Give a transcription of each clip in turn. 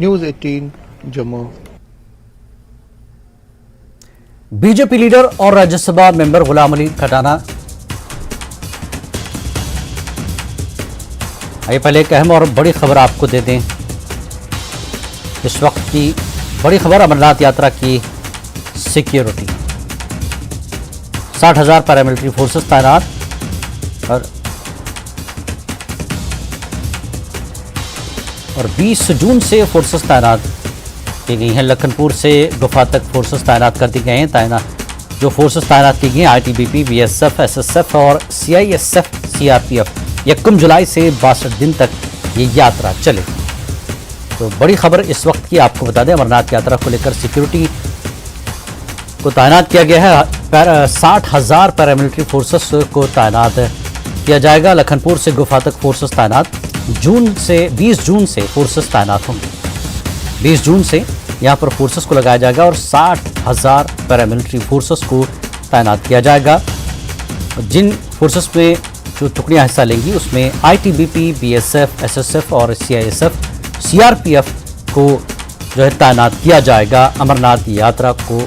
News 18 Jammu. BJP leader और Rajya Sabha member Ghulam Ali Khatana. आइए पहले एक अहम और बड़ी खबर आपको दे दें। इस वक्त की बड़ी खबर, अमरनाथ यात्रा की सिक्योरिटी, 60,000 पैरामिलिट्री फोर्सेस तैनात और 20 जून से फोर्सेस तैनात की गई हैं। लखनपुर से गुफा तक फोर्सेस तैनात कर दी गए हैं। जो फोर्सेस तैनात की गई हैं आईटीबीपी, बीएसएफ, एसएसएफ और सीआईएसएफ, सीआरपीएफ। 1 जुलाई से 62 दिन तक ये यात्रा चले। तो बड़ी खबर इस वक्त की आपको बता दें, अमरनाथ यात्रा को लेकर सिक्योरिटी को तैनात किया गया है। 60,000 पैरामिलिट्री फोर्सेस को तैनात किया जाएगा। लखनपुर से गुफा तक फोर्सेस तैनात। 20 जून से फोर्सेस तैनात होंगे। 20 जून से यहाँ पर फोर्सेस को लगाया जाएगा और 60,000 पैरामिलिट्री फोर्सेस को तैनात किया जाएगा। जिन फोर्सेस में जो टुकड़ियाँ हिस्सा लेंगी उसमें आईटीबीपी, बीएसएफ, एसएसएफ और सीआईएसएफ, सीआरपीएफ को जो है तैनात किया जाएगा अमरनाथ यात्रा को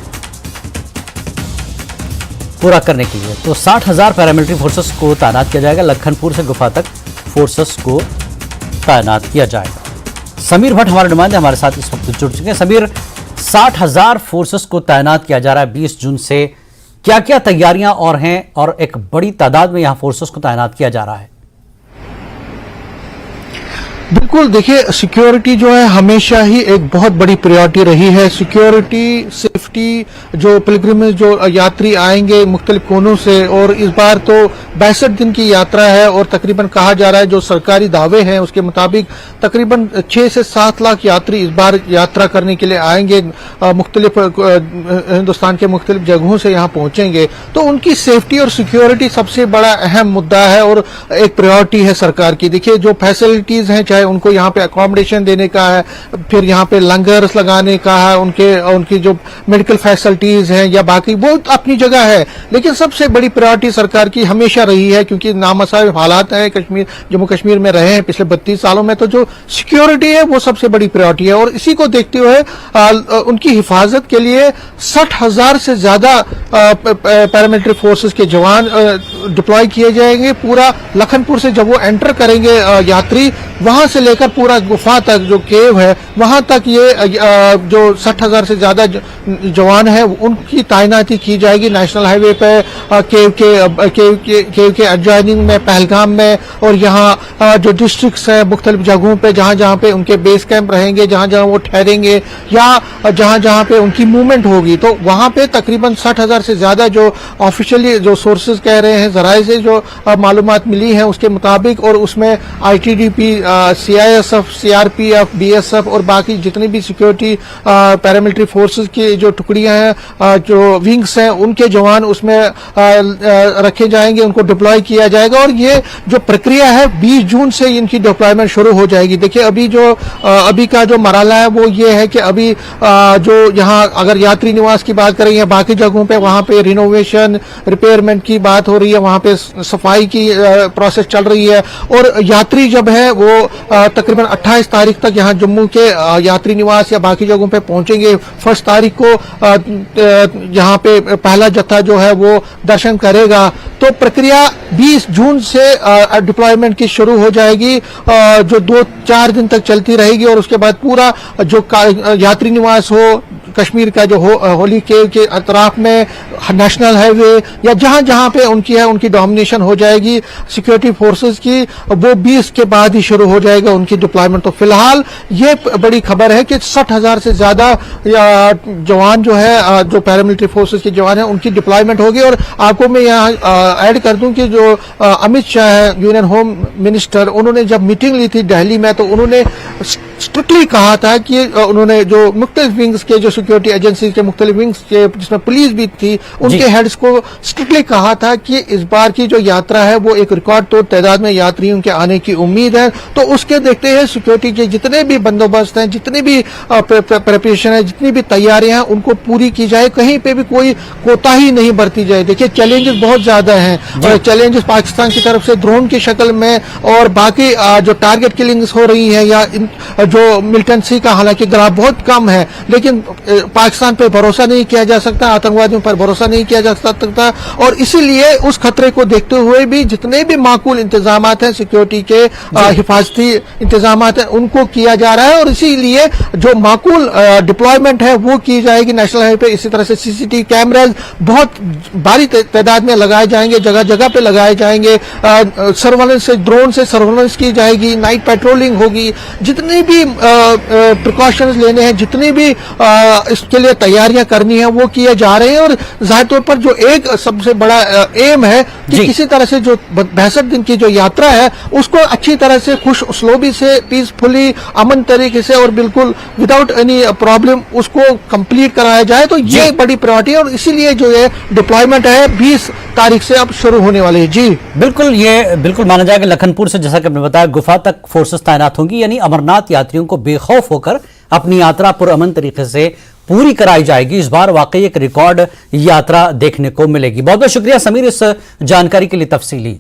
पूरा करने के लिए। तो 60,000 पैरामिलिट्री फोर्सेस को तैनात किया जाएगा। लखनपुर से गुफा तक फोर्सेस को तैनात किया जाएगा। समीर भट्ट हमारे नुमाइंदे हमारे साथ इस वक्त जुड़ चुके हैं। समीर, 60,000 फोर्सेस को तैनात किया जा रहा है 20 जून से, क्या क्या तैयारियां और हैं और एक बड़ी तादाद में यहां फोर्सेस को तैनात किया जा रहा है? बिल्कुल, देखिए, सिक्योरिटी जो है हमेशा ही एक बहुत बड़ी प्रायोरिटी रही है। सिक्योरिटी, सेफ्टी, जो पिलग्रिमेज जो यात्री आएंगे मुख्तलिफ कोनों से, और इस बार तो 62 दिन की यात्रा है और तकरीबन कहा जा रहा है जो सरकारी दावे हैं उसके मुताबिक तकरीबन 6 से 7 लाख यात्री इस बार यात्रा करने के लिए आएंगे। मुख्तलिफ हिंदुस्तान के मुख्तलिफ जगहों से यहाँ पहुंचेंगे, तो उनकी सेफ्टी और सिक्योरिटी सबसे बड़ा अहम मुद्दा है और एक प्रायोरिटी है सरकार की। देखिए, जो फैसिलिटीज हैं, चाहे उनको यहाँ पे अकोमोडेशन देने का है, फिर यहाँ पे लंगर्स लगाने का है, उनकी जो मेडिकल फैसिलिटीज हैं या बाकी, वो अपनी जगह है। लेकिन सबसे बड़ी प्रायोरिटी सरकार की हमेशा रही है, क्योंकि नामसाब हालात हैं कश्मीर, जम्मू कश्मीर में रहे हैं पिछले 32 सालों में, तो जो सिक्योरिटी है वो सबसे बड़ी प्रायोरिटी है। और इसी को देखते हुए उनकी हिफाजत के लिए 60,000 से ज्यादा पैरामिलिट्री फोर्सेस के जवान डिप्लॉय किए जाएंगे। पूरा लखनपुर से जब वो एंटर करेंगे यात्री, वहां से लेकर पूरा गुफा तक जो केव है वहां तक ये जो 60,000 से ज्यादा जवान है उनकी तैनाती की जाएगी। नेशनल हाईवे पे केव के एडजॉइनिंग में, पहलगाम में, और यहाँ जो डिस्ट्रिक्ट्स है मुख्तलिफ जगहों पे जहां जहां पे उनके बेस कैंप रहेंगे, जहां जहां वो ठहरेंगे या जहां जहां पे उनकी मूवमेंट होगी, तो वहां पे तकरीबन 60,000 से ज्यादा जो ऑफिशियली जो सोर्सेज कह रहे हैं, जराये से जो मालूमात मिली है उसके मुताबिक, और उसमें आईटीबीपी, सीआईएसएफ, सीआरपीएफ, बीएसएफ और बाकी जितनी भी सिक्योरिटी पैरामिलिट्री फोर्सेस की जो टुकड़ियां हैं, जो विंग्स हैं, उनके जवान उसमें रखे जाएंगे, उनको डिप्लॉय किया जाएगा। और ये जो प्रक्रिया है 20 जून से इनकी डिप्लॉयमेंट शुरू हो जाएगी। देखिए, अभी का जो मरहला है वो ये है कि अभी जो यहाँ अगर यात्री निवास की बात करें या बाकी जगहों पे, वहां पे रिनोवेशन, रिपेयरमेंट की बात हो रही है, वहां पे सफाई की प्रोसेस चल रही है। और यात्री जब है वो तकरीबन 28 तारीख तक यहाँ जम्मू के यात्री निवास या बाकी जगहों पे पहुंचेंगे। 1 तारीख को यहाँ पे पहला जत्था जो है वो दर्शन करेगा। तो प्रक्रिया 20 जून से डिप्लॉयमेंट की शुरू हो जाएगी, जो 2-4 दिन तक चलती रहेगी। और उसके बाद पूरा जो यात्री निवास हो कश्मीर का, जो होली केव के अतराफ में, नेशनल हाईवे या जहां जहां पे उनकी डोमिनेशन हो जाएगी सिक्योरिटी फोर्सेस की, वो 20 के बाद ही शुरू हो जाएगा उनकी डिप्लॉयमेंट। तो फिलहाल ये बड़ी खबर है कि 60,000 से ज्यादा जवान जो है, जो पैरामिलिट्री फोर्सेस के जवान हैं, उनकी डिप्लॉयमेंट होगी। और आपको मैं यहाँ ऐड कर दूं कि जो अमित शाह है, यूनियन होम मिनिस्टर, उन्होंने जब मीटिंग ली थी दिल्ली में, तो उन्होंने स्ट्रिक्टली कहा था कि उन्होंने जो मुख्तलिफ विंग्स के, जो सिक्योरिटी एजेंसी के मुख्तलिफ विंग्स के, जिसमें पुलिस भी थी, उनके हेड्स को स्ट्रिक्टली कहा था कि इस बार की जो यात्रा है वो एक रिकॉर्ड तोड़ तादाद में यात्रियों के आने की उम्मीद है। तो उसके देखते हैं सिक्योरिटी के जितने भी बंदोबस्त हैं, जितने भी प्रिपरेशन है, जितनी भी तैयारियां हैं, उनको पूरी की जाए, कहीं पे भी कोई कोताही नहीं बरती जाए। देखिए, चैलेंजेस बहुत ज्यादा हैं, और चैलेंजेस पाकिस्तान की तरफ से ड्रोन की शक्ल में और बाकी जो टारगेट किलिंग्स हो रही है या जो मिलिटेंसी का हालांकि ग्राफ बहुत कम है, लेकिन पाकिस्तान पर भरोसा नहीं किया जा सकता, आतंकवादियों पर भरोसा नहीं किया जा सकता, और इसीलिए उस खतरे को देखते हुए भी जितने भी माकूल इंतजाम हैं, सिक्योरिटी के हिफाजती इंतजाम हैं, उनको किया जा रहा है, और इसीलिए जो माकूल डिप्लॉयमेंट है वो की जाएगी नेशनल हाईवे पे। इसी तरह से सीसीटीवी कैमराज बहुत भारी तादाद में लगाए जाएंगे, जगह जगह पे लगाए जाएंगे, सर्वेलेंस से, ड्रोन से सर्वेलेंस की जाएगी, नाइट पेट्रोलिंग होगी, जितनी भी प्रिकॉशंस लेने हैं, जितनी भी इसके लिए तैयारियां करनी है वो किए जा रहे हैं। और जाहिर तौर पर जो एक सबसे बड़ा एम है कि किसी तरह से जो 62 दिन की जो यात्रा है उसको अच्छी तरह से खुश उसलूबी से, पीसफुली, अमन तरीके से और बिल्कुल विदाउट एनी प्रॉब्लम उसको कंप्लीट कराया जाए। तो ये बड़ी प्रायोरिटी है, और इसीलिए जो ये डिप्लॉयमेंट है 20 तारीख से अब शुरू होने वाली है। जी बिल्कुल, ये बिल्कुल माना जाएगा। लखनपुर से जैसा कि आपने बताया गुफा तक फोर्सेस तैनात होंगी, यानी अमरनाथ यात्रियों को बेखौफ होकर अपनी यात्रा पुरअमन तरीके से पूरी कराई जाएगी। इस बार वाकई एक रिकॉर्ड यात्रा देखने को मिलेगी। बहुत बहुत शुक्रिया समीर इस जानकारी के लिए तफसीली।